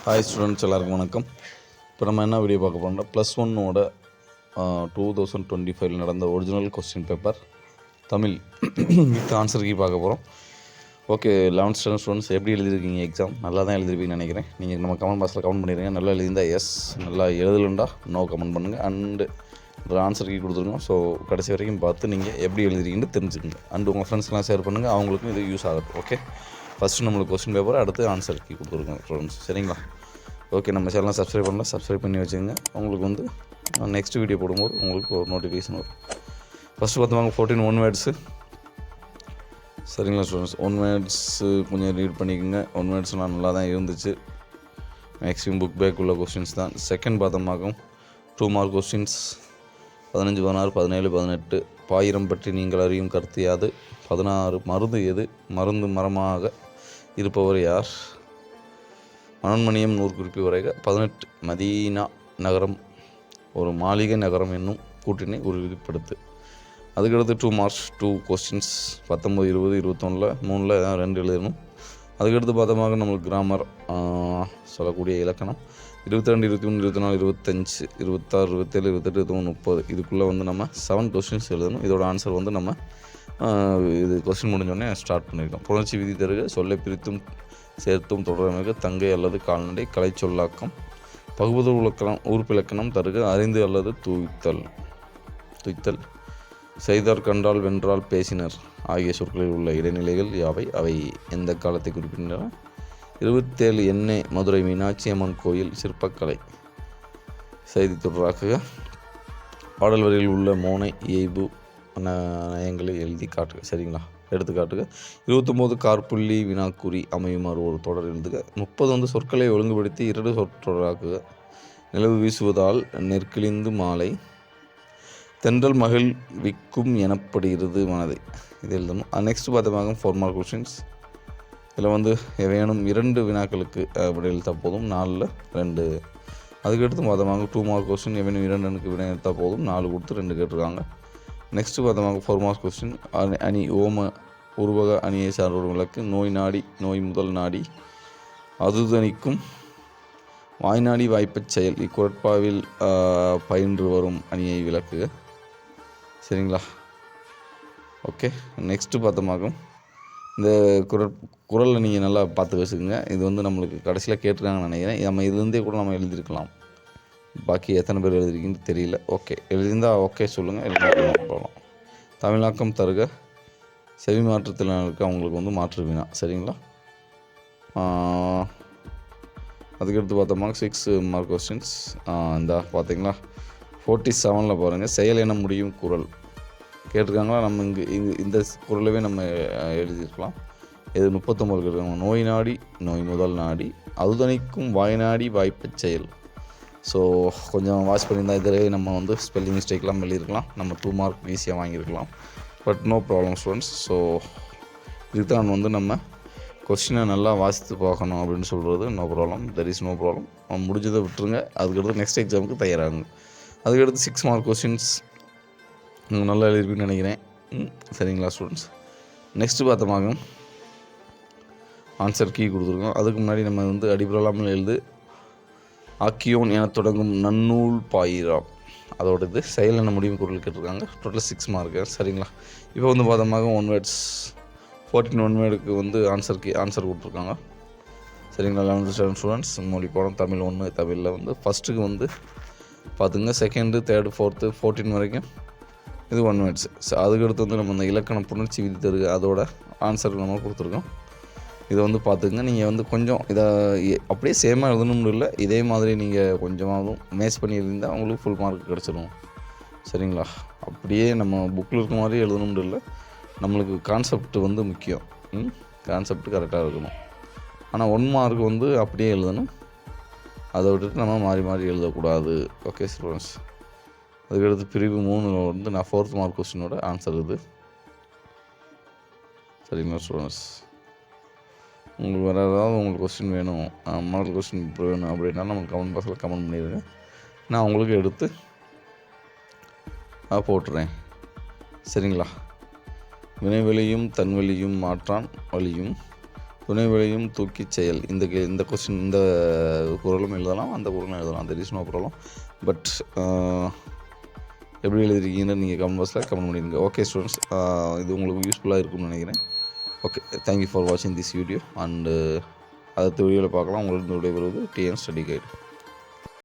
Hi students, எல்லாருக்கும் வணக்கம். இப்போ நம்ம என்ன வீடியோ பார்க்க போகிறோம்னா +1 2025 நடந்த original question paper Tamil with answer key பார்க்க போகிறோம். ஓகே, 11th ஸ்டாண்டர்ட் ஸ்டூடெண்ட்ஸ் எப்படி எழுதிருக்கீங்க? எக்ஸாம் நல்லா தான் எழுதிருப்பீங்கன்னு நினைக்கிறேன். நீங்கள் நம்ம கமெண்ட் பாக்ஸில் கமெண்ட் பண்ணிடுங்க. நல்லா எழுதிருந்தால் எஸ், நல்லா எழுதலுண்டா நோ கமெண்ட் பண்ணுங்கள். அண்டு ஆன்சர் கீ கொடுத்துருங்க. ஸோ கடைசி வரைக்கும் பார்த்து நீங்கள் எப்படி எழுதிருக்கீங்கன்னு தெரிஞ்சுக்கோங்க. அண்டு உங்கள் ஃப்ரெண்ட்ஸ்லாம் ஷேர் பண்ணுங்கள், அவங்களுக்கும் இது யூஸ் ஆகட்டும். ஓகே, ஃபஸ்ட்டு நம்மளுக்கு கொஸ்டின் பேப்பர், அடுத்து ஆன்சர் கீ கொடுத்துருக்கோம் ஸ்டூடெண்ட்ஸ். சரிங்களா? ஓகே, நம்ம சேனலை சப்ஸ்கிரைப் பண்ணலாம், சப்ஸ்கிரைப் பண்ணி வச்சுக்கோங்க. உங்களுக்கு வந்து நெக்ஸ்ட் வீடியோ போடும்போது உங்களுக்கு ஒரு நோட்டிஃபிகேஷன் வரும். ஃபஸ்ட்டு பார்த்தோம் 14 ஒன் வேர்ட்ஸு. சரிங்களா ஸ்டூடெண்ட்ஸ்? ஒன் வேர்ட்ஸு கொஞ்சம் ரீட் பண்ணிக்கோங்க. ஒன் வேர்ட்ஸ்லாம் நல்லா தான் இருந்துச்சு. மேக்ஸிமம் புக் பேக் உள்ள கொஸ்டின்ஸ் தான். செகண்ட் பார்த்தோம்னாக்கும் 2 மார்க் கொஸ்டின்ஸ். 15, 16, 17, 18. பாயிரம் பற்றி நீங்கள் அறியும் கருத்து யாது? 16 மருந்து எது? மருந்து மரமாக இருப்பவர் யார்? மனோன்மணியம் 100 குறிப்பி வரைக. 18 மதீனா நகரம் ஒரு மாளிகை நகரம் என்னும் கூட்டினை உறுதிப்படுத்து. அதுக்கடுத்து 2 மார்க்ஸ் 2 கொஸ்டின்ஸ். 19, 20, 21 3 2 எழுதணும். அதுக்கடுத்து பார்த்தோமாக நம்மளுக்கு கிராமர் சொல்லக்கூடிய இலக்கணம் 22, 23, 24, 25, 26, 27, 28, 29, 30. இதுக்குள்ளே வந்து நம்ம 7 கொஸ்டின்ஸ் எழுதணும். இதோட ஆன்சர் வந்து நம்ம இது கொஸ்டின் முடிஞ்சோடனே ஸ்டார்ட் பண்ணியிருக்கோம். புணர்ச்சி விதி தருக, சொல்லை பிரித்தும் சேர்த்தும் தொடரமைக, தங்கை அல்லது கால்நடை, கலை சொல்லாக்கம், பகுபத இலக்கணம், உறுப்பிலக்கணம் தருக, அறிந்து அல்லது துய்த்தல், செய்தார், கண்டால், வென்றால், பேசினர் ஆகிய சொற்களில் உள்ள இடைநிலைகள் யாவை? அவை எந்த காலத்தை குறிப்பிடுகின்றன? 27 எண்ணெய் மதுரை மீனாட்சி அம்மன் கோயில் சிற்பக்கலை. செய்தி தொடராக்குக. பாடல் வரியில் உள்ள மோனை இயைபு நயங்களை எழுதி காட்டுக. சரிங்களா? எடுத்துக்காட்டுக. 29 கார்புள்ளி வினாக்குறி அமையுமாறு ஒரு தொடர் எழுதுக. 30 வந்து சொற்களை ஒழுங்குபடுத்தி 2 சொற்றொடராக்குக. நிலவு வீசுவதால் நெற்கிழிந்து மாலை, தென்றல் மகிழ் விக்கும் எனப்படுகிறது மனதை. இது எழுதணும். நெக்ஸ்ட் பார்த்தமாக 4 மார்க் கொஸ்டின்ஸ். இதில் வந்து எவையேனும் 2 வினாக்களுக்கு விடை எழுத்தால் போதும், 4ல் 2. அதுக்கடுத்து பார்த்தமாக 2 மார்க் கொஸ்டின். எவையேனும் 2 விடை எழுத்தால் போதும், 4 கொடுத்து 2 கேட்டிருக்காங்க. நெக்ஸ்ட்டு பார்த்தமாக 4 மார்க் கொஸ்டின். அணி ஓம உருவக அணியை சார்ந்த விளக்கு. நோய் நாடி, நோய் முதல் நாடி, அதுதணிக்கும் வாய்நாடி வாய்ப்பச் செயல் இக்குறட்பாவில் பயின்று வரும் அணியை விளக்குக. சரிங்களா? ஓகே, நெக்ஸ்ட்டு பார்த்தோமாகும் இந்த குரலை நீங்கள் நல்லா பார்த்து வச்சுக்கோங்க. இது வந்து நம்மளுக்கு கடைசியில் கேட்டிருக்காங்கன்னு நினைக்கிறேன். நம்ம இதுலேருந்தே கூட நம்ம எழுதியிருக்கலாம். பாக்கி எத்தனை பேர் எழுதிருக்கீங்கன்னு தெரியல. ஓகே, எழுதியிருந்தால் ஓகே சொல்லுங்கள், எழுதி போகலாம். தமிழாக்கம் தருக. செவி மாற்றத்தினருக்கு அவங்களுக்கு வந்து மாற்று வினா. சரிங்களா? அதுக்கடுத்து பார்த்தோம்னா 6 மார்க் கொஸ்டின்ஸ். இந்த பார்த்தீங்களா 47 பாருங்கள். செயல் என முடியும் குரல் கேட்டிருக்காங்களா? நம்ம இந்த குரலவே நம்ம எழுதியிருக்கலாம். இது 39 கேட்டிருக்காங்க. நோய் நாடி, நோய் முதல் நாடி, அதுதணிக்கும் வாய்நாடி வாய்ப்பச் செயல். ஸோ கொஞ்சம் வாட்ச் பண்ணியிருந்தால் இதிலே நம்ம வந்து ஸ்பெல்லிங் மிஸ்டேக்லாம் எழுதியிருக்கலாம். நம்ம 2 மார்க் ஈஸியாக வாங்கியிருக்கலாம். But no problem students. So இதுதான் வந்து நம்ம கொஸ்டினை நல்லா வாசித்து பார்க்கணும் அப்படின்னு சொல்கிறது. No problem, there is no problem. முடிஞ்சதை விட்டுருங்க. அதுக்கடுத்து நெக்ஸ்ட் எக்ஸாமுக்கு தயாராகுங்க. அதுக்கடுத்து 6 மார்க் கொஸ்டின்ஸ் நல்லா எழுதிருப்பீங்கன்னு நினைக்கிறேன். சரிங்களா ஸ்டூடெண்ட்ஸ்? நெக்ஸ்ட்டு பார்த்தோமாக ஆன்சர் கீ கொடுத்துருக்கோம். அதுக்கு முன்னாடி நம்ம வந்து அடிப்படையில்லாமல் எழுது. ஆக்கியோன் என தொடங்கும் நன்னூல் பாயிரம், அதோட இது செயல் என்ன முடியும் குரல் கேட்டிருக்காங்க. Total 6 mark. சரிங்களா? இப்போ வந்து பார்த்தோமாக 1 வேர்ட்ஸ் 14 ஒன் வேர்டுக்கு வந்து ஆன்சர் கொடுத்துருக்காங்க. சரிங்களா? 11th standard students. மொழி பாடம் தமிழ் 1. தமிழில் வந்து ஃபஸ்ட்டுக்கு வந்து பார்த்துங்க. செகண்டு, தேர்டு, ஃபோர்த்து 14 வரைக்கும் இது 1 வேர்ட்ஸ். அதுக்கடுத்து வந்து நம்ம இந்த இலக்கணம் புணர்ச்சி விதி தருக அதோட ஆன்சர் நம்ம கொடுத்துருக்கோம். இதை வந்து பார்த்துங்க. நீங்கள் வந்து கொஞ்சம் இதை அப்படியே சேமாக எழுதணும்னு இல்லை, இதே மாதிரி நீங்கள் கொஞ்சமாகவும் மேட்ச் பண்ணி எழுதியிருந்தால் உங்களுக்கு ஃபுல் மார்க் கிடச்சிடும். சரிங்களா? அப்படியே நம்ம புக்கில் இருக்க மாதிரி எழுதணும்னு இல்லை, நம்மளுக்கு கான்செப்ட் வந்து முக்கியம். கான்செப்ட் கரெக்டாக இருக்கணும். ஆனால் 1 மார்க் வந்து அப்படியே எழுதணும். அதை விட்டுட்டு நம்ம மாறி மாறி எழுதக்கூடாது. Okay students? அதுக்கடுத்து பிரிவு 3 வந்து நான் 4th மார்க் கொஸ்டினோட ஆன்சர் இது. சரிங்களா ஸ்டூடெண்ட்ஸ்? உங்களுக்கு வேறு ஏதாவது உங்களுக்கு கொஸ்டின் வேணும், மாடல் கொஸ்டின் இப்போ வேணும் அப்படின்னா நம்ம கமெண்ட் பாக்ஸில் கமெண்ட் பண்ணிடுங்க. நான் உங்களுக்கு எடுத்து போட்டுறேன். சரிங்களா? வினைவெளியும் தன்வெளியும் மாற்றான் வழியும் துணை விளையும் தூக்கிச் செயல். இந்த கொஸ்டின் இந்த குறளும் எழுதலாம், அந்த குறளும் எழுதலாம். There is no problem. But எப்படி எழுதிருக்கீங்கன்னு நீங்கள் கமெண்ட் பாக்ஸில் கமெண்ட் பண்ணிடுங்க. ஓகே ஸ்டூடெண்ட்ஸ், இது உங்களுக்கு யூஸ்ஃபுல்லாக இருக்கும்னு நினைக்கிறேன். ஓகே, தேங்க்யூ ஃபார் வாட்சிங் திஸ் வீடியோ. அண்டு அடுத்த வீடியோவில் பார்க்கலாம். உங்களுக்கு விடைபெறுவது டிஎன் ஸ்டடி கைடு.